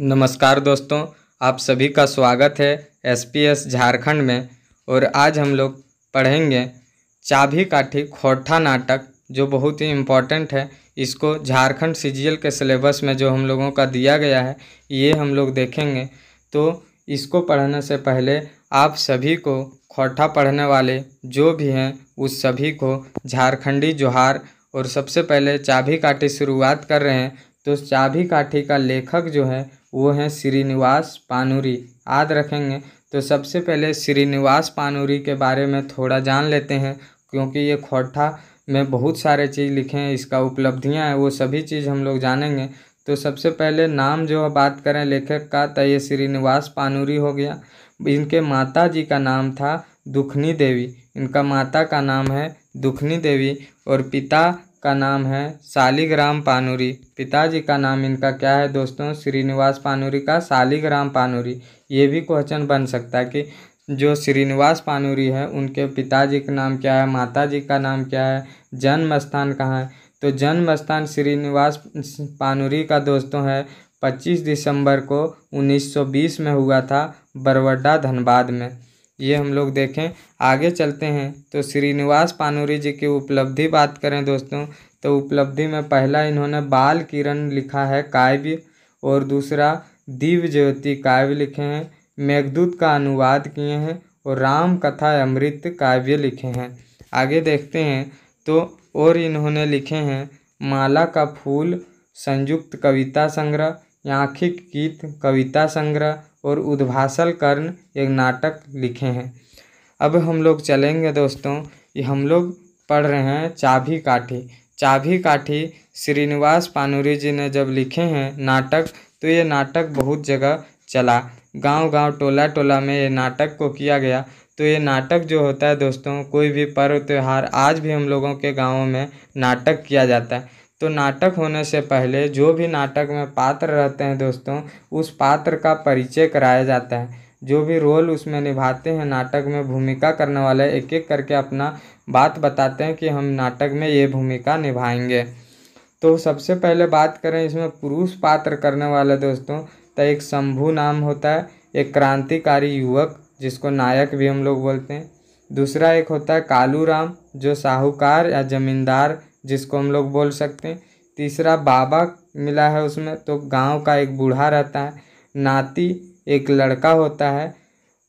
नमस्कार दोस्तों, आप सभी का स्वागत है एसपीएस झारखंड में। और आज हम लोग पढ़ेंगे चाभी काठी खोटा नाटक, जो बहुत ही इम्पोर्टेंट है। इसको झारखंड सीजीएल के सिलेबस में जो हम लोगों का दिया गया है, ये हम लोग देखेंगे। तो इसको पढ़ने से पहले आप सभी को, खोटा पढ़ने वाले जो भी हैं उस सभी को झारखंडी जोहार। और सबसे पहले चाभी काठी शुरुआत कर रहे हैं। तो चाभी काठी का लेखक जो है वो हैं श्रीनिवास पानुरी, याद रखेंगे। तो सबसे पहले श्रीनिवास पानुरी के बारे में थोड़ा जान लेते हैं, क्योंकि ये खोटा में बहुत सारे चीज़ लिखे हैं, इसका उपलब्धियां हैं, वो सभी चीज़ हम लोग जानेंगे। तो सबसे पहले नाम जो बात करें लेखक का, तो ये श्रीनिवास पानुरी हो गया। इनके माता जी का नाम था दुखनी देवी, इनका माता का नाम है दुखनी देवी। और पिता का नाम है शालिग्राम पानुरी। पिताजी का नाम इनका क्या है दोस्तों? श्रीनिवास पानुरी का शालिग्राम पानुरी। ये भी क्वेश्चन बन सकता है कि जो श्रीनिवास पानुरी है उनके पिताजी का नाम क्या है, माताजी का नाम क्या है, जन्म स्थान कहाँ है। तो जन्म स्थान श्रीनिवास पानुरी का दोस्तों है 25 दिसंबर को 1920 में हुआ था, बरवड्डा धनबाद में। ये हम लोग देखें। आगे चलते हैं तो श्रीनिवास पानुरी जी की उपलब्धि बात करें दोस्तों, तो उपलब्धि में पहला इन्होंने बाल किरण लिखा है काव्य, और दूसरा दिव्य ज्योति काव्य लिखे हैं, मेघदूत का अनुवाद किए हैं, और राम कथा अमृत काव्य लिखे हैं। आगे देखते हैं तो और इन्होंने लिखे हैं माला का फूल संयुक्त कविता संग्रह, याखिक गीत कविता संग्रह, और उद्भासल कर्ण एक नाटक लिखे हैं। अब हम लोग चलेंगे दोस्तों, ये हम लोग पढ़ रहे हैं चाभी काठी। चाभी काठी श्रीनिवास पानुरी जी ने जब लिखे हैं नाटक, तो ये नाटक बहुत जगह चला, गांव-गांव टोला-टोला में ये नाटक को किया गया। तो ये नाटक जो होता है दोस्तों, कोई भी पर्व त्यौहार, आज भी हम लोगों के गाँवों में नाटक किया जाता है। तो नाटक होने से पहले जो भी नाटक में पात्र रहते हैं दोस्तों, उस पात्र का परिचय कराया जाता है। जो भी रोल उसमें निभाते हैं नाटक में, भूमिका करने वाले एक एक करके अपना बात बताते हैं कि हम नाटक में ये भूमिका निभाएंगे। तो सबसे पहले बात करें इसमें पुरुष पात्र करने वाले दोस्तों, तो एक शंभू नाम होता है, एक क्रांतिकारी युवक जिसको नायक भी हम लोग बोलते हैं। दूसरा एक होता है कालू राम, जो साहूकार या जमींदार जिसको हम लोग बोल सकते हैं। तीसरा बाबा मिला है उसमें, तो गांव का एक बूढ़ा रहता है। नाती एक लड़का होता है।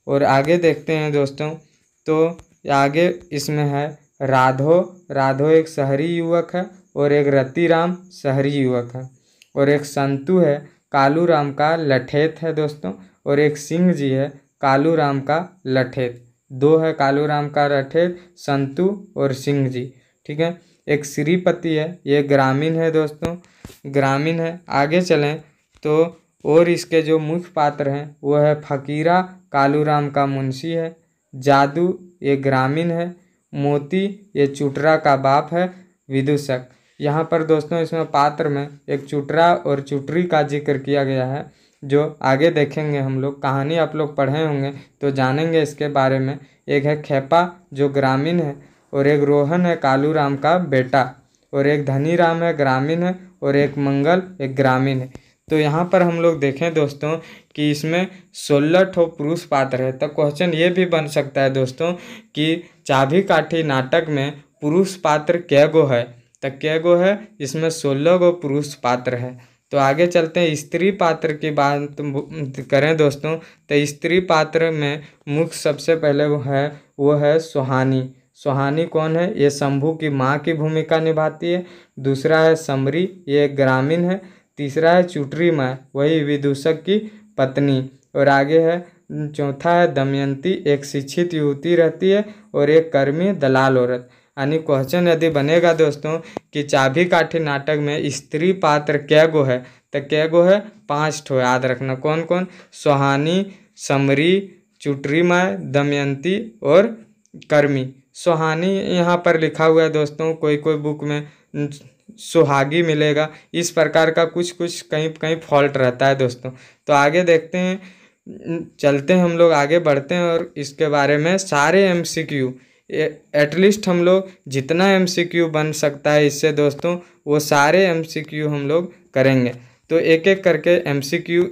और आगे देखते हैं दोस्तों, तो आगे इसमें है राधो। राधो एक शहरी युवक है, और एक रतिराम शहरी युवक है। और एक संतू है, कालू राम का लठेत है दोस्तों। और एक सिंह जी है, कालू राम का लठेत। दो है कालू राम का लठेत, संतू और सिंह जी, ठीक है। एक श्रीपति है, ये ग्रामीण है दोस्तों, ग्रामीण है। आगे चलें तो और इसके जो मुख्य पात्र हैं वो है फकीरा, कालू राम का मुंशी है। जादू ये ग्रामीण है। मोती ये चुटरा का बाप है, विदूषक। यहाँ पर दोस्तों इसमें पात्र में एक चुटरा और चुटरी का जिक्र किया गया है, जो आगे देखेंगे हम लोग। कहानी आप लोग पढ़े होंगे तो जानेंगे इसके बारे में। एक है खेपा जो ग्रामीण है, और एक रोहन है कालू राम का बेटा, और एक धनी राम है ग्रामीण है, और एक मंगल एक ग्रामीण है। तो यहाँ पर हम लोग देखें दोस्तों कि इसमें 16 ठो पुरुष पात्र है। तो क्वेश्चन ये भी बन सकता है दोस्तों कि चाभी काठी नाटक में पुरुष पात्र कै गो है? तो कै गो है? इसमें 16 गो पुरुष पात्र है। तो आगे चलते हैं स्त्री पात्र की बात करें दोस्तों, तो स्त्री पात्र में मुख्य सबसे पहले वो है सुहानी। सुहानी कौन है? ये शंभू की माँ की भूमिका निभाती है। दूसरा है समरी, ये ग्रामीण है। तीसरा है चुटरी माँ, वही विदूषक की पत्नी। और आगे है चौथा है दमयंती, एक शिक्षित युवती रहती है, और एक कर्मी दलाल औरत। यानी क्वेश्चन यदि बनेगा दोस्तों कि चाभी काठी नाटक में स्त्री पात्र कै गो है, तो कै गो है? 5 ठो, याद रखना। कौन कौन? सुहानी, समरी, चुटरी माँ, दमयंती और कर्मी। सुहानी यहाँ पर लिखा हुआ है दोस्तों, कोई कोई बुक में सुहागी मिलेगा, इस प्रकार का कुछ कुछ कहीं कहीं फॉल्ट रहता है दोस्तों। तो आगे देखते हैं, चलते हैं हम लोग, आगे बढ़ते हैं, और इसके बारे में सारे MCQ एटलीस्ट हम लोग जितना MCQ बन सकता है इससे दोस्तों, वो सारे MCQ हम लोग करेंगे। तो एक एक करके MCQ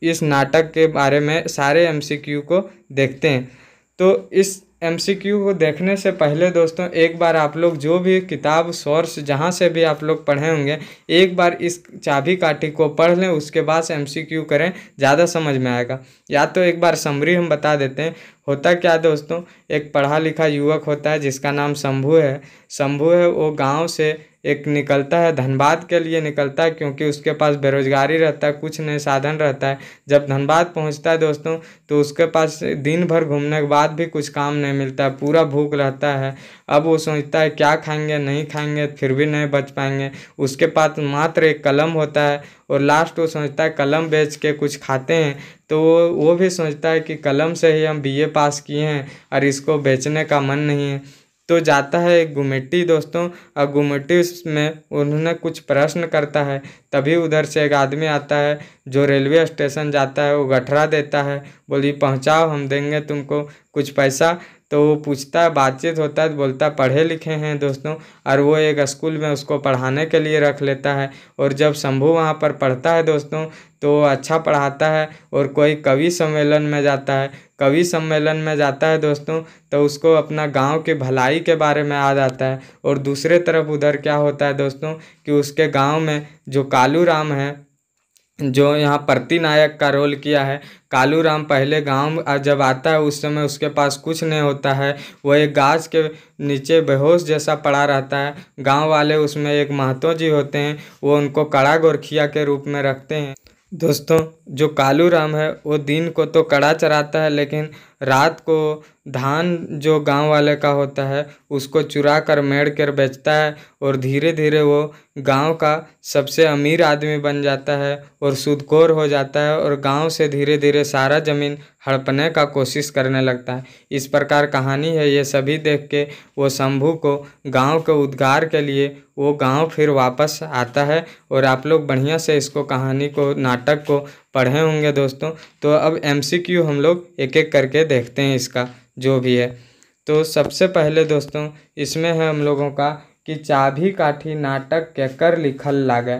इस नाटक के बारे में सारे MCQ को देखते हैं। तो इस MCQ को देखने से पहले दोस्तों एक बार आप लोग जो भी किताब सोर्स जहाँ से भी आप लोग पढ़े होंगे, एक बार इस चाबी काठी को पढ़ लें, उसके बाद MCQ करें, ज़्यादा समझ में आएगा। या तो एक बार समरी हम बता देते हैं। होता क्या दोस्तों, एक पढ़ा लिखा युवक होता है जिसका नाम शंभू है। शंभू है, वो गांव से एक निकलता है, धनबाद के लिए निकलता है, क्योंकि उसके पास बेरोजगारी रहता है, कुछ नहीं साधन रहता है। जब धनबाद पहुंचता है दोस्तों, तो उसके पास दिन भर घूमने के बाद भी कुछ काम नहीं मिलता है, पूरा भूख रहता है। अब वो सोचता है क्या खाएंगे, नहीं खाएंगे फिर भी नहीं बच पाएंगे। उसके पास मात्र एक कलम होता है, और लास्ट वो सोचता है कलम बेच के कुछ खाते हैं। तो वो भी सोचता है कि कलम से ही हम BA पास किए हैं और इसको बेचने का मन नहीं है। तो जाता है एक गुमेटी दोस्तों, और गुमेटी में उन्होंने कुछ प्रश्न करता है। तभी उधर से एक आदमी आता है जो रेलवे स्टेशन जाता है, वो गठरा देता है, बोली पहुंचाओ, हम देंगे तुमको कुछ पैसा। तो वो पूछता है, बातचीत होता है, तो बोलता है पढ़े लिखे हैं दोस्तों, और वो एक स्कूल में उसको पढ़ाने के लिए रख लेता है। और जब शंभू वहाँ पर पढ़ता है दोस्तों, तो अच्छा पढ़ाता है। और कोई कवि सम्मेलन में जाता है, कवि सम्मेलन में जाता है दोस्तों, तो उसको अपना गांव के भलाई के बारे में याद आता है। और दूसरे तरफ उधर क्या होता है दोस्तों, कि उसके गांव में जो कालू राम है, जो यहाँ प्रतिनायक का रोल किया है, कालू राम पहले गांव जब आता है उस समय उसके पास कुछ नहीं होता है। वो एक गाछ के नीचे बेहोश जैसा पड़ा रहता है। गांव वाले उसमें एक महतो जी होते हैं, वो उनको कड़ा गोरखिया के रूप में रखते हैं। दोस्तों जो कालू राम है वो दिन को तो कड़ा चराता है, लेकिन रात को धान जो गांव वाले का होता है उसको चुरा कर मेड़ कर बेचता है। और धीरे धीरे वो गांव का सबसे अमीर आदमी बन जाता है और सूदखोर हो जाता है, और गांव से धीरे धीरे सारा ज़मीन हड़पने का कोशिश करने लगता है। इस प्रकार कहानी है। ये सभी देख के वो शंभू को गांव के उद्धार के लिए वो गांव फिर वापस आता है। और आप लोग बढ़िया से इसको कहानी को, नाटक को पढ़े होंगे दोस्तों। तो अब MCQ हम लोग एक एक करके देखते हैं इसका जो भी है। तो सबसे पहले दोस्तों इसमें है हम लोगों का कि चाभी काठी नाटक केकर लिखल लागे।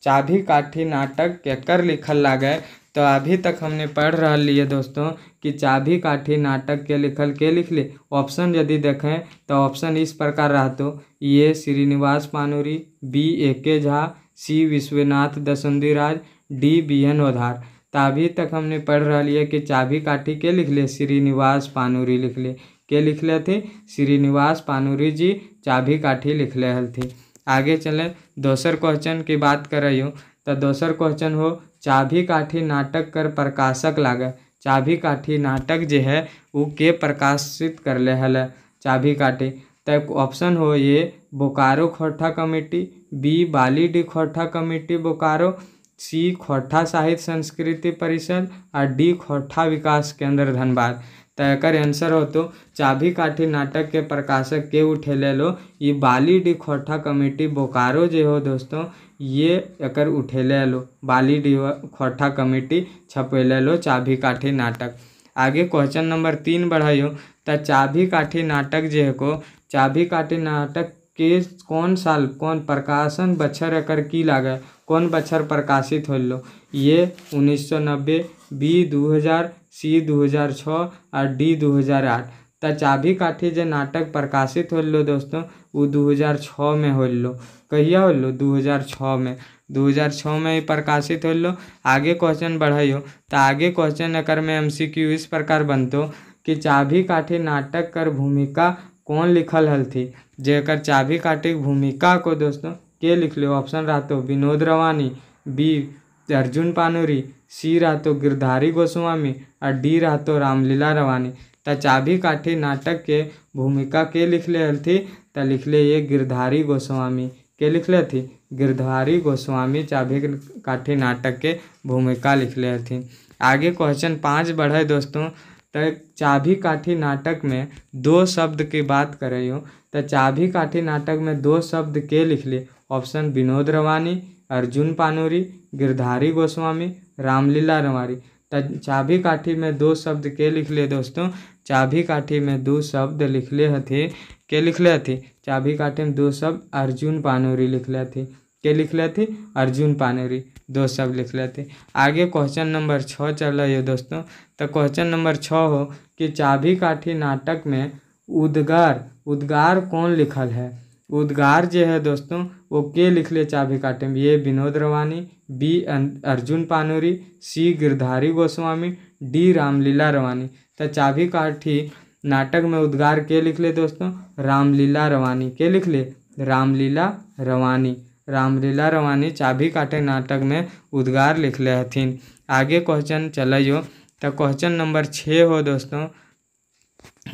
चाभी काठी नाटक केकर लिखल लागे। तो अभी तक हमने पढ़ रहा लिए दोस्तों कि चाभी काठी नाटक के लिख ले। ऑप्शन यदि देखें तो ऑप्शन इस प्रकार रहा, तो ये Srinivas पानुरी, B AK Jha, C Vishwanath दसुंदीराज, D BN ओधार। तो अभी तक हमने पढ़ रहा लिए कि चाभी काठी के लिख ले, श्रीनिवास पानुरी लिख ले। के लिख ले थे, श्रीनिवास पानुरी जी चाभी काठी लिख ले हल थी। आगे चले दोसर क्वेश्चन की बात कर रही हूँ। तो दोसर क्वेश्चन हो, चाभी काठी नाटक कर प्रकाशक लागे। चाभी काठी नाटक जो है वो के प्रकाशित कर ले हल चाभी काठी। तो ऑप्शन हो, ये Bokaro Khortha committee, B Balidih Khortha committee Bokaro, C Khortha Sahitya Sanskriti परिषद, और D खोरठा विकास केंद्र धनबाद। तो एक आंसर हो तो चाभी काठी नाटक के प्रकाशक के उठे ले लो, ये बाली डी खोरठा कमेटी बोकारो जो हो दोस्तों, ये एकर उठे ले लो, बाली डी खोरठा कमेटी छपे ले लो चाभी काठी नाटक। आगे क्वेश्चन नंबर 3 बढ़ाइयो। तो चाभी काठी नाटक जो है को, चाभी काठी नाटक के कौन साल, कौन प्रकाशन बछर एकर की लागे, कौन बछर प्रकाशित हो लो। ये 1990, B 2000, C 2006 और D 2008। तो चाभी काठी जो नाटक प्रकाशित हो लो दोस्तों वो 2006 में हो लो। कहिया हो लो, 2006 में। 2006 में ही प्रकाशित हो लो। आगे क्वेश्चन बढ़ाइयो। तो आगे क्वेश्चन एकर में MCQ इस प्रकार बनतो कि चाभी काठी नाटक कर भूमिका कौन लिखल हल थी। जेकर चाभी काठी भूमिका को दोस्तों के लिख लो। ऑप्शन रहते विनोद रवानी, B अर्जुन पानुरी, C रहते गिरधारी गोस्वामी और D रहते रामलीला रवानी। तो चाभी काठी नाटक के भूमिका के लिख ले हल थी। तो लिख ले ये गिरधारी गोस्वामी। के लिख ले थी, गिरधारी गोस्वामी चाभी काठी नाटक के भूमिका लिख ले थी। आगे क्वेश्चन 5 बढ़े दोस्तों। तो चाभी काठी नाटक में 2 शब्द की बात कर रही हूँ। तो चाभी काठी नाटक में 2 शब्द के लिख लिए। ऑप्शन विनोद रवानी, अर्जुन पानुरी, गिरधारी गोस्वामी, रामलीला रवानी। तो चाभी काठी में 2 शब्द के लिख लिए दोस्तों। चाभी काठी में 2 शब्द लिख ले हथी। के लिख ले थी, चाभी काठी में 2 शब्द अर्जुन पानुरी लिख ले थी। के लिख ले थी, अर्जुन पानुरी। दो शब्द लिख लेते। आगे क्वेश्चन नंबर 6 चल रही है दोस्तों। तो क्वेश्चन नंबर 6 हो कि चाभी काठी नाटक में उद्गार कौन लिखल है। उद्गार जो है दोस्तों वो के लिख ले चाभी काठी में। ए विनोद रवानी, बी अर्जुन पानूरी, सी गिरधारी गोस्वामी, डी रामलीला रवानी। तो चाभी काठी नाटक में उद्गार के लिख ले दोस्तों, रामलीला रवानी। के लिख ले, रामलीला रवानी। रामलीला रवानी चाभी काठी नाटक में उद्गार लिख ले हथिन। आगे क्वेश्चन चलियो। तो क्वेश्चन नंबर 6 हो दोस्तों।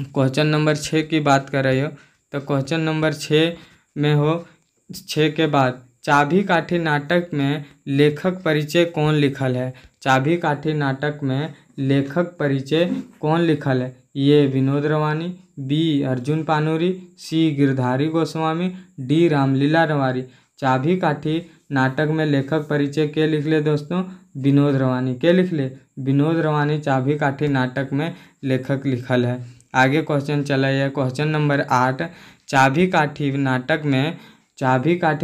क्वेश्चन नंबर 6 की बात कर रही हो। तो क्वेश्चन नंबर 6 में हो 6 के बाद चाभी काठी नाटक में लेखक परिचय कौन लिखल है। चाभी काठी नाटक में लेखक परिचय कौन लिखल है। ये विनोद रवानी, बी अर्जुन पानूरी, सी गिरधारी गोस्वामी, डी रामलीला रवानी। चाभी काठी नाटक में लेखक परिचय के लिख ले दोस्तों, विनोद रवानी। के लिख ले, विनोद रवानी चाभी काठी नाटक में लेखक लिखल है। आगे क्वेश्चन चला है क्वेश्चन नंबर 8। चाभी काठी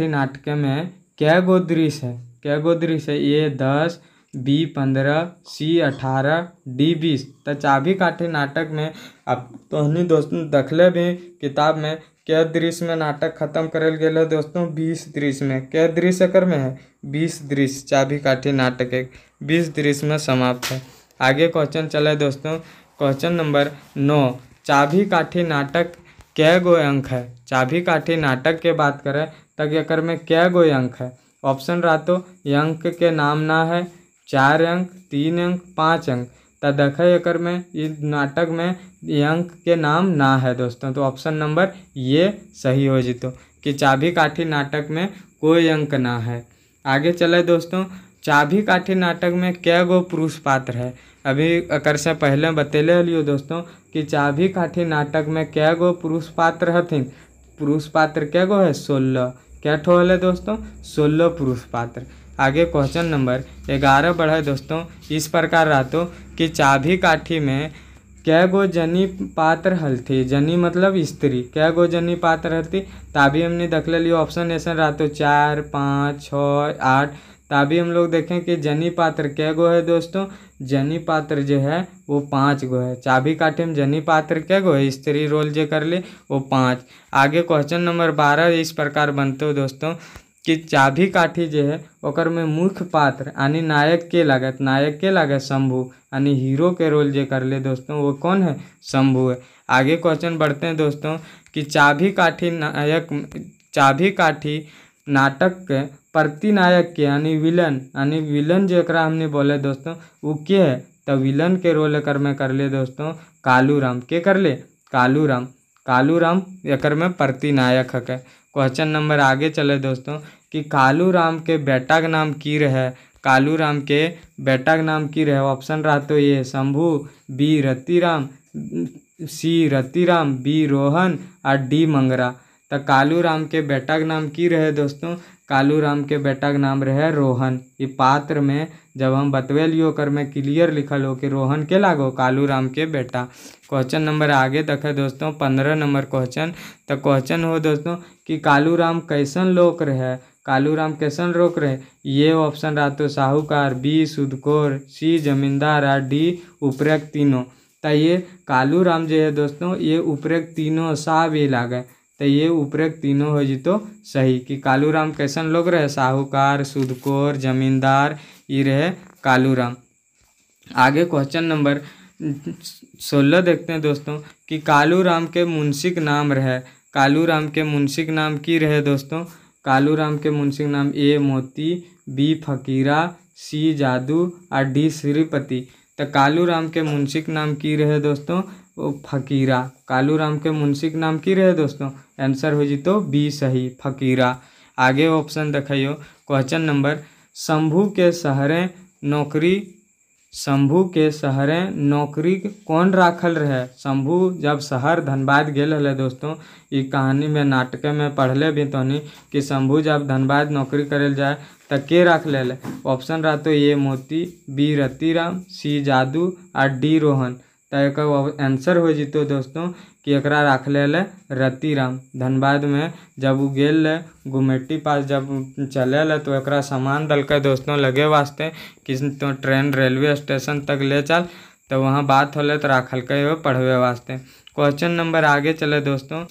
नाटक में क्या गो दृश्य है। क्या गो दृश्य है। ए 10, बी 15, सी 18, डी 20। तो चाभी काठी नाटक में अब तोहनी दोस्तों दखले भी किताब में क्या दृश्य में नाटक खत्म करल गेल है दोस्तों, 20 दृश्य में। क्या दृश्य एकर में है, 20 दृश्य। चाभी काठी नाटक एक 20 दृश्य में समाप्त है। आगे क्वेश्चन चले दोस्तों। Question number 9। चाभी काठी नाटक क्या गो अंक है। चाभी काठी नाटक के बात करें तब एकर में क्या गो अंक है। ऑप्शन रहतो अंक के नाम ना है, 4 अंक, 3 अंक, 5 अंक। तो देखे एकर में इस नाटक में अंक के नाम ना है दोस्तों। तो ऑप्शन नंबर ये सही हो जितो कि चाभी काठी नाटक में कोई अंक ना है। आगे चले दोस्तों। चाभी काठी नाटक में क्या गो पुरुष पात्र है। अभी एकर से पहले बतेले लियो दोस्तों कि चाभी काठी नाटक में क्या गो पुरुष पात्र हथिन। पुरुष पात्र क्या गो है, 16। क्या ठोल है दोस्तों, 16 पुरुष पात्र। आगे क्वेश्चन नंबर 11 बढ़े दोस्तों। इस प्रकार रहतो कि चाभी काठी में क्या गो जनी पात्र हलथी। जनी मतलब स्त्री। क्या गो जनी पात्र हलती। तभी हमने देख ले लियो ऑप्शन ऐसा रहतो 4, 5, 6, 8। तभी हम लोग देखें कि जनी पात्र क्या गो है दोस्तों। जनी पात्र जो है वो 5 गो है। चाभी काठी में जनी पात्र क्या गो है, स्त्री रोल जो कर ले वो 5। आगे क्वेश्चन नंबर 12 इस प्रकार बनते हो दोस्तों कि चाभी काठी जो है ओकर में मुख्य पात्र यानी नायक के लागत। नायक के लागत शंभू यानी हीरो के रोल जो कर ले दोस्तों वो कौन है, शंभू है। आगे क्वेश्चन बढ़ते हैं दोस्तों कि चाभी काठी नाटक के प्रतिनायक के यानी विलन जो हमने बोले दोस्तों वो के है। तो विलन के रोल एकर में कर ले दोस्तों कालू राम। के कर ले, कालू राम एकर में प्रतिनायक है। क्वेश्चन नंबर आगे चले दोस्तों कि कालू राम के बेटा का नाम की रहे। कालू राम के बेटा का नाम की रहे। ऑप्शन रहा तो ये शंभू, बी रतिराम, सी रतिराम, बी रोहन और डी मंगरा। तो कालू राम के बेटा का नाम की रहे दोस्तों। कालू राम के बेटा का नाम रहे रोहन। ये पात्र में जब हम बतवे लियो कर में क्लियर लिखल हो कि रोहन के लागो, कालू राम के बेटा। क्वेश्चन नंबर आगे देखे दोस्तों 15 नंबर क्वेश्चन। तो क्वेश्चन हो दोस्तों कि कालू राम कैसन लोक रहे। कालू राम कैसन लोक रहे। ये ऑप्शन रहा तो साहूकार, बी सुदकोर, सी जमींदार और डी उपरोक्त तीनों। तो ये कालू राम जो है दोस्तों ये उपरोक्त तीनों सा भी लागे। तो ये उपरोक्त तीनों हो जी तो सही कि कालू राम कैसन लोग रहे, साहूकार, सुदकोर, जमींदार, ये रहे कालू राम। आगे क्वेश्चन नंबर 16 देखते हैं दोस्तों कि कालू राम के मुंशी का नाम रहे। कालू राम के मुंशी का नाम की रहे दोस्तों। कालू राम के मुंशी का नाम ए मोती, बी फकीरा, सी जादू और डी श्रीपति। तो कालू राम के मुंशी का नाम की रहे दोस्तों वो फकीरा। कालू राम के मुंशी का नाम की रहे दोस्तों, आंसर हो जी तो बी सही, फकीरा। आगे ऑप्शन देखियो क्वेश्चन नंबर शंभू के शहरे नौकरी कौन राखल रहे। शंभू जब शहर धनबाद गेल रहे दोस्तों। ये कहानी में नाटक में पढ़ले भी तो नहीं कि शंभू जब धनबाद नौकरी करे जाए तो के रख ले। ऑप्शन रहा तो ये मोती, बी रतिराम, सी जादू और डी रोहन। तो एक आंसर हो जीतो दोस्तों कि एकरा राख ले रतिराम। धनबाद में जब वो गेल गुमेटी पास जब चले तो एकरा सामान दल के दोस्तों लगे वास्ते कि तो ट्रेन रेलवे स्टेशन तक ले चल, तो वहाँ बात होले तो राखल के पढ़वे वास्ते। क्वेश्चन नंबर आगे चले दोस्तों।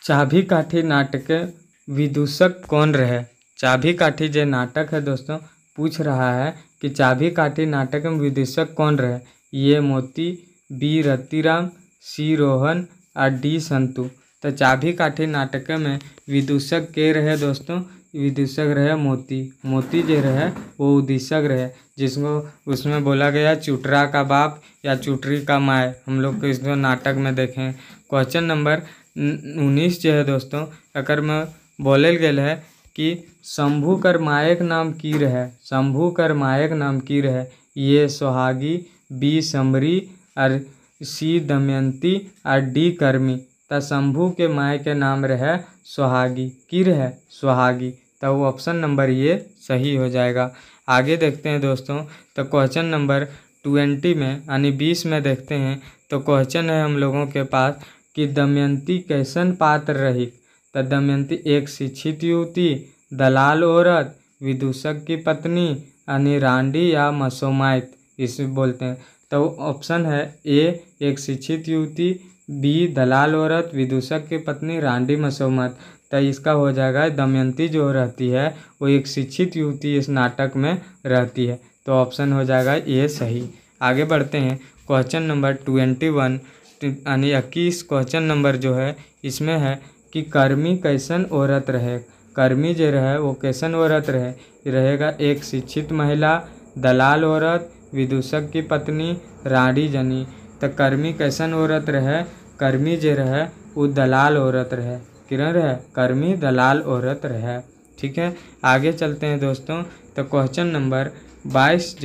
चाभी काठी नाटक के विदूषक कौन रहे? चाभी काठी जो नाटक है दोस्तों पूछ रहा है कि चाभी काठी नाटक में विदूषक कौन रहे? ये मोती, बी रतिराम, सी रोहन और डी संतु। तो चाभी काठी नाटक में विदूषक के रहे दोस्तों? विदूषक रहे मोती। मोती जो रहे वो उदीसक रहे, जिसको उसमें बोला गया चुटरा का बाप या चुटरी का माय, हम लोग को इस नाटक में देखें। क्वेश्चन नंबर 19 जो है दोस्तों अगर में बोलल गेल है कि शंभू कर मायक नाम की रहे? शंभू कर मायक नाम की रहे? ये सोहागी, बी समरी और सी दमयंती और डी कर्मी। तो शंभू के माय के नाम रहे सोहागी। की रहे? सोहागी। तो वो ऑप्शन नंबर ये सही हो जाएगा। आगे देखते हैं दोस्तों। तो क्वेश्चन नंबर 20 में यानी 20 में देखते हैं। तो क्वेश्चन है हम लोगों के पास कि दमयंती कैसन पात्र रही? तो दमयंती एक शिक्षित युवती, दलाल औरत, विदूषक की पत्नी, यानी रांडी या मसोमाइत इसे बोलते हैं। तो ऑप्शन है ए एक शिक्षित युवती, बी दलाल औरत, विदूषक की पत्नी, रांडी मसोमत। तो इसका हो जाएगा दमयंती जो रहती है वो एक शिक्षित युवती इस नाटक में रहती है। तो ऑप्शन हो जाएगा ये सही। आगे बढ़ते हैं। क्वेश्चन नंबर 21 यानी 21 क्वेश्चन नंबर जो है इसमें है कि कर्मी कैसन औरत रहे? कर्मी जो रहे वो कैसन औरत रहे? रहेगा एक शिक्षित महिला, दलाल औरत, विदूषक की पत्नी, रानी जनी। तो कर्मी कैसन औरत रहे? कर्मी जो रहे वो दलाल औरत रहे। किरण रहे? कर्मी दलाल औरत रहे। ठीक है, आगे चलते हैं दोस्तों। तो क्वेश्चन नंबर 22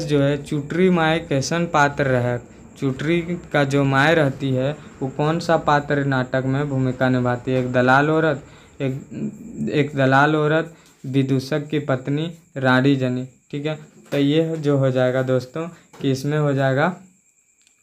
जो है चुटरी माय कैसन पात्र रहे? चुटरी का जो माय रहती है वो कौन सा पात्र नाटक में भूमिका निभाती है? एक दलाल औरत, विदूषक की पत्नी, रानी जनी। ठीक है, तो ये जो हो जाएगा दोस्तों कि इसमें हो जाएगा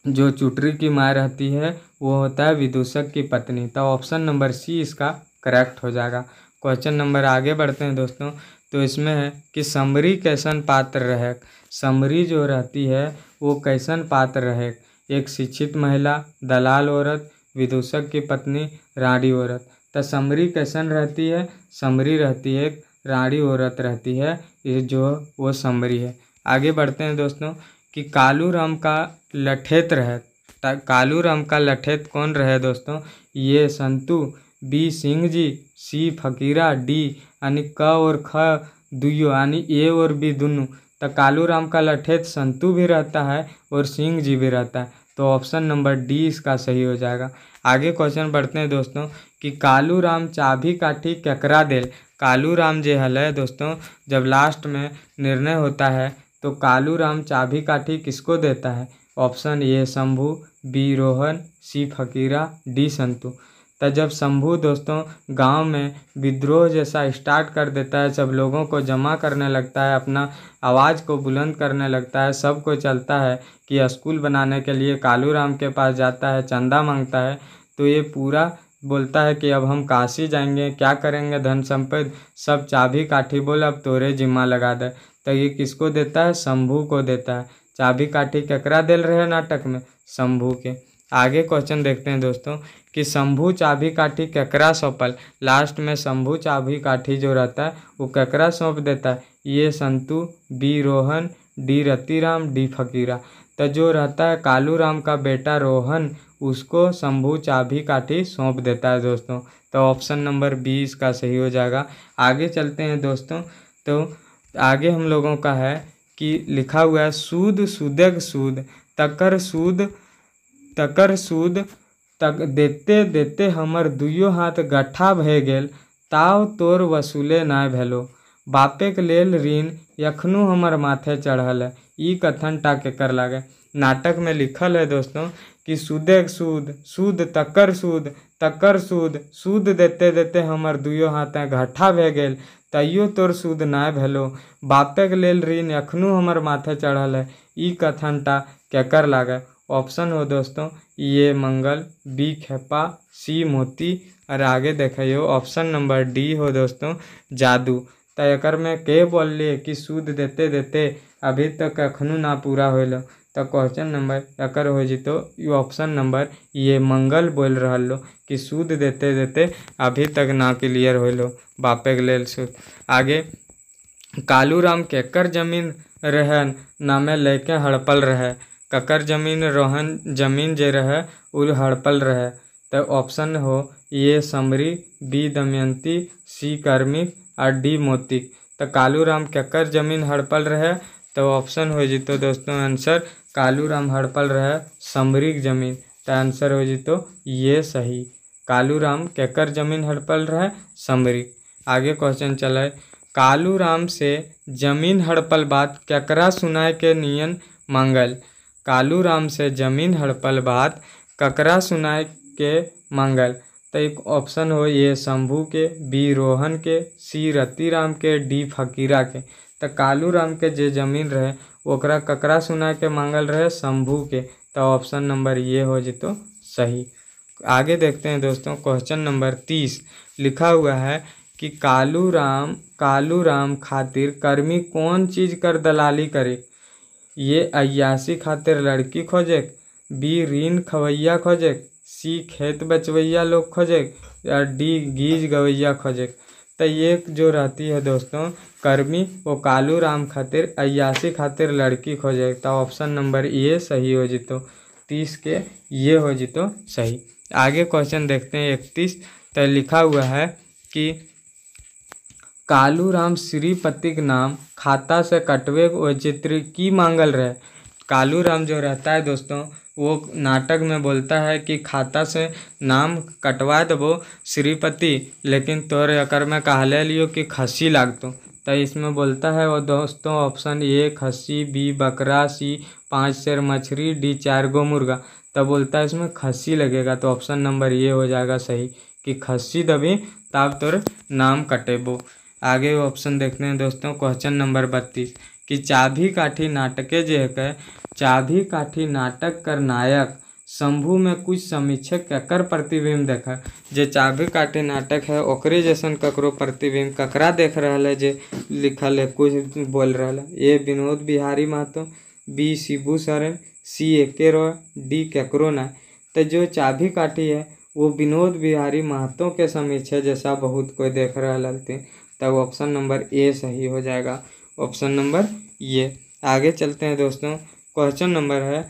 जो चुटरी की माय रहती है वो होता है विदूषक की पत्नी। तो ऑप्शन नंबर सी इसका करेक्ट हो जाएगा। क्वेश्चन नंबर आगे बढ़ते हैं दोस्तों। तो इसमें है कि समरी कैसन पात्र रहे? समरी जो रहती है वो कैसन पात्र रहे? एक शिक्षित महिला, दलाल औरत, विदूषक की पत्नी, रानी औरत। तो समरी कैसन रहती है? समरी रहती है रानी औरत रहती है, ये जो वो समरी है। आगे बढ़ते हैं दोस्तों कि कालू राम का लठेत रहे। कालू राम का लठेत कौन रहे दोस्तों? ये संतु, बी सिंह जी, सी फकीरा, डी यानी क और ख दुयो यानी ए और बी दोनों। तो कालू राम का लठेत संतु भी रहता है और सिंह जी भी रहता है। तो ऑप्शन नंबर डी इसका सही हो जाएगा। आगे क्वेश्चन बढ़ते हैं दोस्तों कि कालू राम चाभी काठी केकरा देल? कालू राम जो है दोस्तों जब लास्ट में निर्णय होता है तो कालू राम चाभी काठी किसको देता है? Option A Shambhu, B Rohan, C Fakira, D Santu. तो जब शंभू दोस्तों गांव में विद्रोह जैसा स्टार्ट कर देता है, सब लोगों को जमा करने लगता है, अपना आवाज़ को बुलंद करने लगता है, सबको चलता है कि स्कूल बनाने के लिए कालू राम के पास जाता है, चंदा मांगता है। तो ये पूरा बोलता है कि अब हम काशी जाएंगे, क्या करेंगे धन संपत्ति सब चाभी काठी बोल अब तोरे जिम्मा लगा दे। तो ये किसको देता है? शंभू को देता है। चाभी काठी केकरा दिल रहे नाटक में? शंभू के। आगे क्वेश्चन देखते हैं दोस्तों कि शंभू चाभी काठी केकरा सौंपल? लास्ट में शंभू चाभी काठी जो रहता है वो केकरा सौंप देता है? A Santu, B Rohan, D Ratiram, D Fakira. तो जो रहता है कालू राम का बेटा रोहन उसको शंभू चाभी काठी सौंप देता है दोस्तों। तो ऑप्शन नंबर बी इसका सही हो जाएगा। आगे चलते हैं दोस्तों। तो आगे हम लोगों का है कि लिखा हुआ है सूद सुदग सूद तकर सूद तक देते देते हमर दुइयो हाथ गट्ठा भए गेल, ताव तोर वसूले ना भेलो, बापे के लेल ऋण यखनू हमर माथे चढ़ल है। ई कथन टा केकर लागे? नाटक में लिखल है दोस्तों कि सूदे सूद, सूद तकर सूद, तकर सूद, सूद देते देते हमर दुइयो हाथ गट्ठा भए गेल, तैयो तोर सुध नाय भेलो, बापेक लेल ऋण एखनो हमर माथे चढ़ल है, ई कथनटा केकर लागे। ऑप्शन हो दोस्तों ए मंगल, बी खेपा, सी मोती और आगे देखियो ऑप्शन नंबर डी हो दोस्तों जादू। तो एकर में के बोलिए कि सूद देते देते अभी तक एखनो ना पूरा होलो, तो क्वेश्चन नंबर एकर हो जितो ऑप्शन नंबर ये मंगल बोल रहा लो कि सूद देते देते अभी तक ना क्लियर होलो बापे के लेल सूद। आगे कालूराम केकर जमीन रहन नामे लेके हड़पल रहे, ककर जमीन रोहन जमीन जे रहे उ हड़पल रहे। तो ऑप्शन हो ये समरी, बी दमयंती, सी कर्मिक और डी मोतिक। तो कालूराम केकर जमीन हड़पल रहे, तो ऑप्शन हो जितो दोस्तों आंसर कालूराम हड़पल रहे समरिक जमीन। तो आंसर हो जितो ये सही, कालूराम केकर जमीन हड़पल रहे समरिक। आगे क्वेश्चन चले, कालूराम से जमीन हड़पल बात केकरा सुनाए के नियन मांगल। कालूराम से जमीन हड़पल बात ककरा सुनाए के मांगल। तो एक ऑप्शन हो ये शंभू के, बी रोहन के, सी रतिराम के, डी फकीरा के। तो कालूराम के जे जमीन रहे ओकरा ककरा सुना के मांगल रहे शंभू के। तो ऑप्शन नंबर ये हो जितो सही। आगे देखते हैं दोस्तों क्वेश्चन नंबर 30 लिखा हुआ है कि कालूराम खातिर कर्मी कौन चीज कर दलाली करे। ये अय्यासी खातिर लड़की खोजे, बी ऋण खवैया खोजे, सी खेत बचवैया लोग खोजे या डी गीज गवैया खोजे। तो ये जो रहती है दोस्तों कर्मी वो कालूराम खातिर अय्यासी खातिर लड़की खोजे। तो ऑप्शन नंबर ये सही हो जितो 30 के ये हो जितो सही। आगे क्वेश्चन देखते हैं 31। तो लिखा हुआ है कि कालूराम श्रीपति के नाम खाता से कटवे वो चित्र की मांगल रहे। कालूराम जो रहता है दोस्तों वो नाटक में बोलता है कि खाता से नाम कटवा देबो श्रीपति, लेकिन तोर अकर में कहले लियो कि खस्सी लागतो। तो इसमें बोलता है वो दोस्तों ऑप्शन ए खस्सी, बी बकरा, सी 5 सेर मछली, डी 4 गो मुर्गा। तो बोलता है इसमें खस्सी लगेगा। तो ऑप्शन नंबर ये हो जाएगा सही कि खस्सी दबी तब तोर नाम कटेबो। आगे ऑप्शन देखते हैं दोस्तों क्वेश्चन नंबर 32 कि चाभी काठी नाटके जे है, चाभी काठी नाटक कर नायक शंभू में कुछ समीक्षक केकर प्रतिबिंब देखा। जे चाभी काठी नाटक है ओकरे जैसन ककरो प्रतिबिंब ककरा देख रहा है जे लिखल है कुछ बोल रहा है। ए विनोद बिहारी महतो, बी शिबू सोरेन, सी एके रॉय, डी केकरो ना। तो जो चाभी काठी है वो विनोद बिहारी महतो के समीक्षक जैसा बहुत कोई देख रहा है। तब ऑप्शन नंबर ए सही हो जाएगा, ऑप्शन नंबर ये। आगे चलते हैं दोस्तों क्वेश्चन नंबर है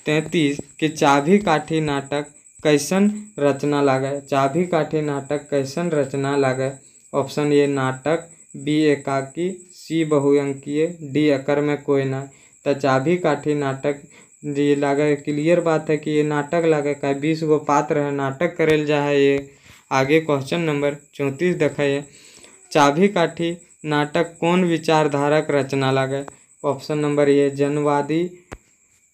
33 कि चाभी काठी नाटक कैसन रचना लागे। चाभी काठी नाटक कैसन रचना लागे। ऑप्शन ए नाटक, बी एकाकी, सी बहुअंकीय, डी अकर में कोई ना। तो चाभी काठी नाटक जी लागे क्लियर बात है कि ये नाटक लागे का 20 गो पात्र है नाटक करेल जा है ये। आगे क्वेश्चन नंबर 34 देखिए, चाभी काठी नाटक कौन विचारधारक रचना लागे। ऑप्शन नंबर ए जनवादी,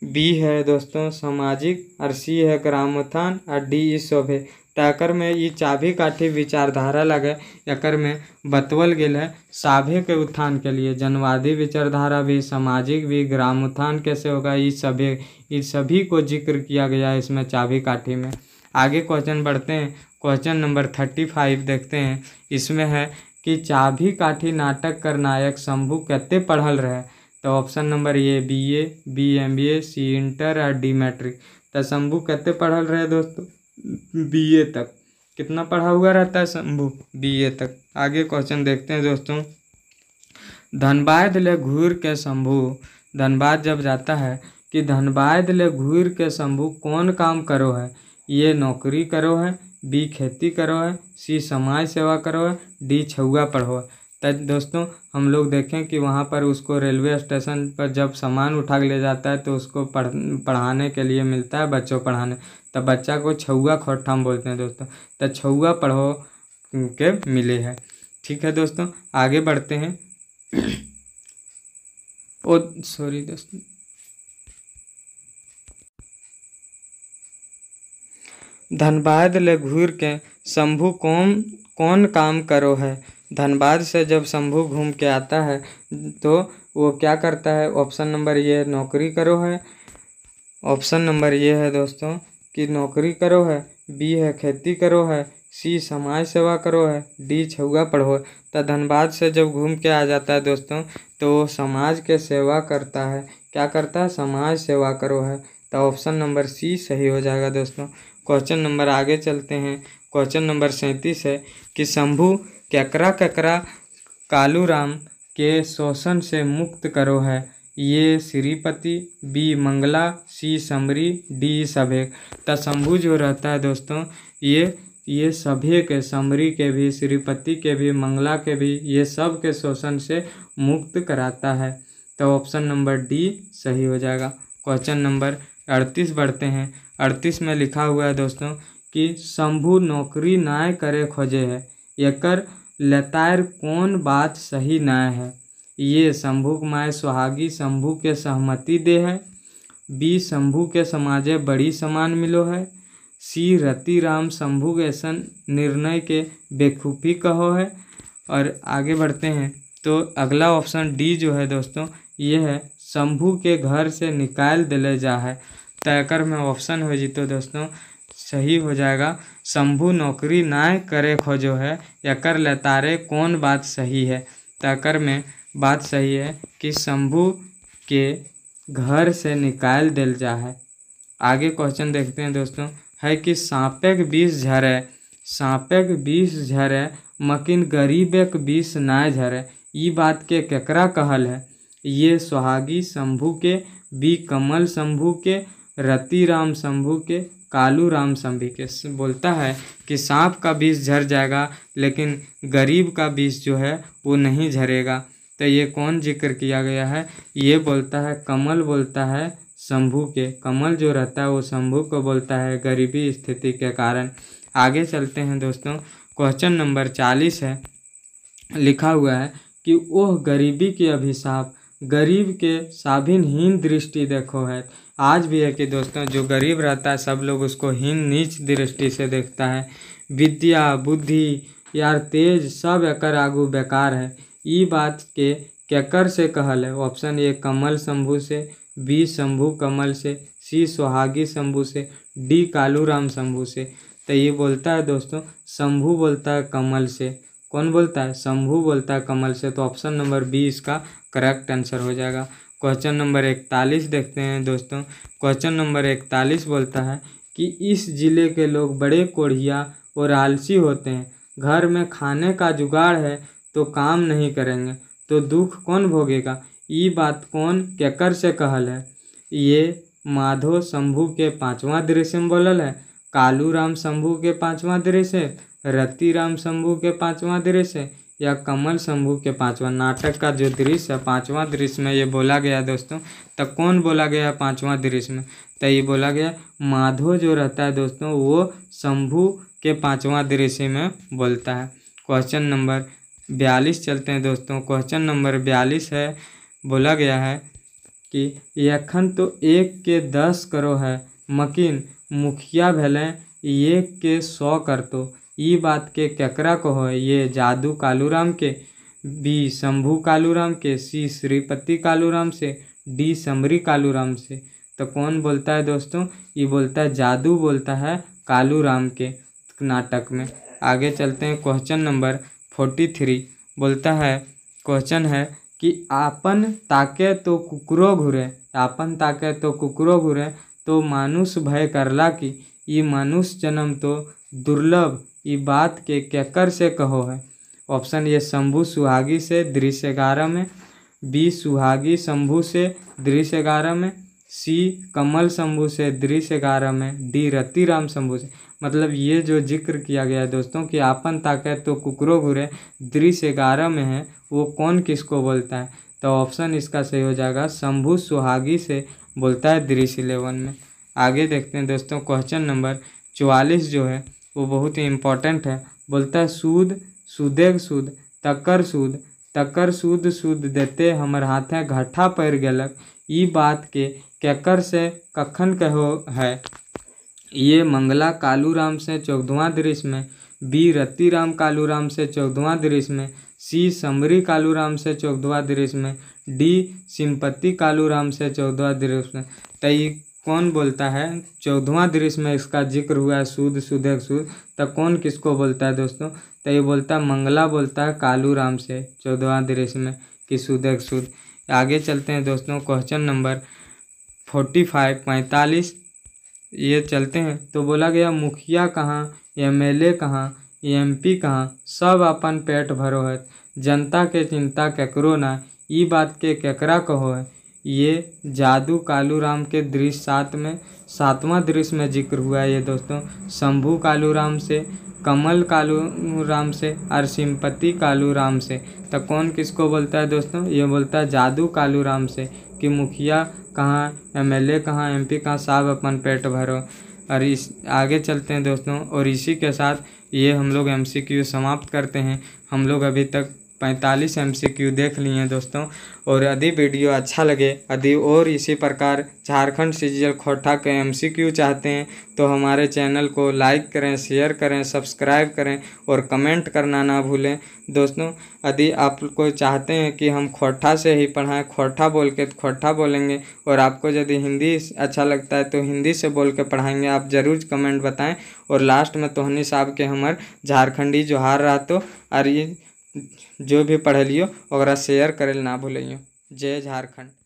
बी है दोस्तों सामाजिक और सी है ग्रामोत्थान और डी शोभे। टैकर में ये चाभी काठी विचारधारा लगे एकर में बतवल गेल है साभे के उत्थान के लिए जनवादी विचारधारा भी, सामाजिक भी, ग्रामोत्थान कैसे होगा ये सभी को जिक्र किया गया है इसमें चाभी काठी में। आगे क्वेश्चन बढ़ते हैं क्वेश्चन नंबर 35 देखते हैं। इसमें है कि चाभी काठी नाटक कर नायक शंभू कते पढ़ल रहे। तो option number A BA, B MBA, C inter और डी मैट्रिक। तो शंभू कते पढ़ल रहे दोस्तों BA तक। कितना पढ़ा हुआ रहता है शंभू BA तक। आगे क्वेश्चन देखते हैं दोस्तों, धनबाद ले घूर के शंभू, धनबाद जब जाता है कि धनबाद ले घूर के शंभू कौन काम करो है। ये नौकरी करो है, बी खेती करो है, सी समाज सेवा करो है, डी छुआ पढ़ो है। तो दोस्तों हम लोग देखें कि वहाँ पर उसको रेलवे स्टेशन पर जब सामान उठा के ले जाता है तो उसको पढ़ाने के लिए मिलता है बच्चों पढ़ाने, तब बच्चा को छुआ खोट्ठाम बोलते हैं दोस्तों। तो छुआ पढ़ो के मिले है। ठीक है दोस्तों आगे बढ़ते हैं। सॉरी दोस्तों, धनबाद ले घूर के शंभू कौन काम करो है। धनबाद से जब शंभू घूम के आता है तो वो क्या करता है, ऑप्शन नंबर ये नौकरी करो है, ऑप्शन नंबर ये है दोस्तों कि नौकरी करो है, बी है खेती करो है, सी समाज सेवा करो है, डी छुआ पढ़ो है। तो धनबाद से जब घूम के आ जाता है दोस्तों तो वो समाज के सेवा करता है, क्या करता है, समाज सेवा करो है। तो ऑप्शन नंबर सी सही हो जाएगा दोस्तों। क्वेश्चन नंबर आगे चलते हैं। क्वेश्चन नंबर 37 है कि शंभू केकरा केकरा कालूराम के शोषण से मुक्त करो है। ये श्रीपति, बी मंगला, सी समरी, डी सभेक। तो शंभू जो रहता है दोस्तों ये सभी के, समरी के भी, श्रीपति के भी, मंगला के भी, ये सब के शोषण से मुक्त कराता है। तो ऑप्शन नंबर डी सही हो जाएगा। क्वेश्चन नंबर 38 बढ़ते हैं। 38 में लिखा हुआ है दोस्तों कि शंभू नौकरी नाय करे खोजे है, एकर लतायर कौन बात सही नाय है। ये शंभू माय सुहागी शंभू के सहमति दे है, बी शंभू के समाजे बड़ी समान मिलो है, सी रति राम शंभू ऐसन निर्णय के बेखूफी कहो है। और आगे बढ़ते हैं तो अगला ऑप्शन डी जो है दोस्तों ये है शंभू के घर से निकाल दिले जा है। तयकर में ऑप्शन हो जी तो दोस्तों सही हो जाएगा शंभू नौकरी नाय करे खोजो है, एकर लतारे कौन बात सही है। तयकर में बात सही है कि शंभू के घर से निकाल दिल जा है। आगे क्वेश्चन देखते हैं दोस्तों है कि सांपेक विष झरे, सांपेक विष झरे मकिन गरीबेक विष नाय झरे, ई बात के केकरा कहल है। ये सुहागी शंभू के, बी कमल शंभू के, रति राम शंभू के, कालू राम शंभू के। बोलता है कि सांप का विष झर जाएगा लेकिन गरीब का विष जो है वो नहीं झरेगा। तो ये कौन जिक्र किया गया है, ये बोलता है कमल बोलता है शंभू के, कमल जो रहता है वो शंभू को बोलता है गरीबी स्थिति के कारण। आगे चलते हैं दोस्तों। क्वेश्चन नंबर 40 है, लिखा हुआ है कि ओह गरीबी के अभिशाप, गरीब के साभिनहीन दृष्टि देखो है। आज भी है कि दोस्तों जो गरीब रहता है सब लोग उसको हीन नीच दृष्टि से देखता है। विद्या बुद्धि यार तेज सब एकर आगू बेकार है, ई बात के केकर से कहल है। ऑप्शन ए कमल शंभू से, बी शंभू कमल से, सी सुहागी शंभू से, डी कालूराम शंभू से। तो ये बोलता है दोस्तों शंभू बोलता है कमल से। कौन बोलता है, शंभू बोलता है कमल से। तो ऑप्शन नंबर बी इसका करेक्ट आंसर हो जाएगा। क्वेश्चन नंबर 41 देखते हैं दोस्तों। क्वेश्चन नंबर 41 बोलता है कि इस जिले के लोग बड़े कोढ़िया और आलसी होते हैं, घर में खाने का जुगाड़ है तो काम नहीं करेंगे तो दुख कौन भोगेगा, ये बात कौन केकर से कहल है। ये माधो शंभू के 5वां दृश्य में बोलल है, कालू राम शंभू के 5वां दृश्य, रति राम शंभू के 5वां दृश्य, या कमल शंभू के 5वां। नाटक का जो दृश्य है 5वां दृश्य में ये बोला गया दोस्तों। तो कौन बोला गया 5वां दृश्य में, तो ये बोला गया माधो जो रहता है दोस्तों वो शंभू के 5वां दृश्य में बोलता है। क्वेश्चन नंबर 42 चलते हैं दोस्तों। क्वेश्चन नंबर 42 है, बोला गया है कि यखन तो 1 के 10 करो है, मकिन मुखिया भेलें 1 के 100 कर तो, ई बात के केकरा कहो है। ये जादू कालूराम के, बी शंभू कालूराम के, सी श्रीपति कालूराम से, डी समरी कालूराम से। तो कौन बोलता है दोस्तों, ये बोलता है जादू बोलता है कालूराम के नाटक में। आगे चलते हैं। क्वेश्चन नंबर 43 बोलता है, क्वेश्चन है कि आपन ताके तो कुकरो घुरे, आपन ताके तो कुकरो घुरे तो मानुष भय करला की, ये मनुष्य जन्म तो दुर्लभ, ये बात के केकर से कहो है। ऑप्शन ये शंभू सुहागी से दृश्य 11 में, बी सुहागी शंभू से दृश्य 11 में, सी कमल शंभू से दृश्य 11 में, डी रति राम शंभू से। मतलब ये जो जिक्र किया गया है दोस्तों कि आपन ताके तो कुकरो घुरे दृश्य 11 में है, वो कौन किसको बोलता है। तो ऑप्शन इसका सही हो जाएगा शंभू सुहागी से बोलता है दृश्य 11 में। आगे देखते हैं दोस्तों। क्वेश्चन नंबर 44 जो है वो बहुत ही इम्पोर्टेंट है। बोलता है सूद सूदेग सूद तकर सूद, तकर सूद सूद देते हमर हाथे घाटा पड़ गेलक, ई बात के केकर से कखन कहो है। ये मंगला कालूराम से 14वां दृश्य में, बी रत्तीराम कालूराम से 14वां दृश्य में, सी समरी कालूराम से 14वां दृश्य में, डी सिंपत्ति कालूराम से 14वां दृश्य में। तो ये कौन बोलता है 14वां दृश्य में इसका जिक्र हुआ है शुद्ध शुद्ध शुद्ध, तो कौन किसको बोलता है दोस्तों? तो ये बोलता है मंगला बोलता है कालूराम से 14वां दृश्य में कि शुद्ध शुद्ध। आगे चलते हैं दोस्तों, क्वेश्चन नंबर 45 ये चलते हैं। तो बोला गया मुखिया कहाँ, MLA कहाँ, MP कहाँ, सब अपन पेट भरो है, जनता के चिंता केकरो ना, ई बात के केकरा कहो है। ये जादू कालूराम के दृश्य 7 में 7वां दृश्य में जिक्र हुआ है ये दोस्तों, शंभू कालूराम से, कमल कालूराम से और सिंपत्ति कालूराम से। तो कौन किसको बोलता है दोस्तों? ये बोलता है जादू कालूराम से कि मुखिया कहाँ, MLA कहाँ, MP कहाँ, सब अपन पेट भरो। और इस आगे चलते हैं दोस्तों, और इसी के साथ ये हम लोग MCQ समाप्त करते हैं। हम लोग अभी तक 45 MCQ देख लिए हैं दोस्तों। और यदि वीडियो अच्छा लगे, यदि और इसी प्रकार झारखंड CGL खोरठा के MCQ चाहते हैं तो हमारे चैनल को लाइक करें, शेयर करें, सब्सक्राइब करें और कमेंट करना ना भूलें दोस्तों। यदि आप कोई चाहते हैं कि हम खोरठा से ही पढ़ाएं, खोरठा बोल के तो खोरठा बोलेंगे, और आपको यदि हिंदी अच्छा लगता है तो हिंदी से बोल के पढ़ाएंगे, आप ज़रूर कमेंट बताएं। और लास्ट में तोहनी साहब के हमार झारखंडी जोहार रहतो, और ये जो भी पढ़ लियो ओकरा शेयर करे ना भूलियो। जय झारखंड।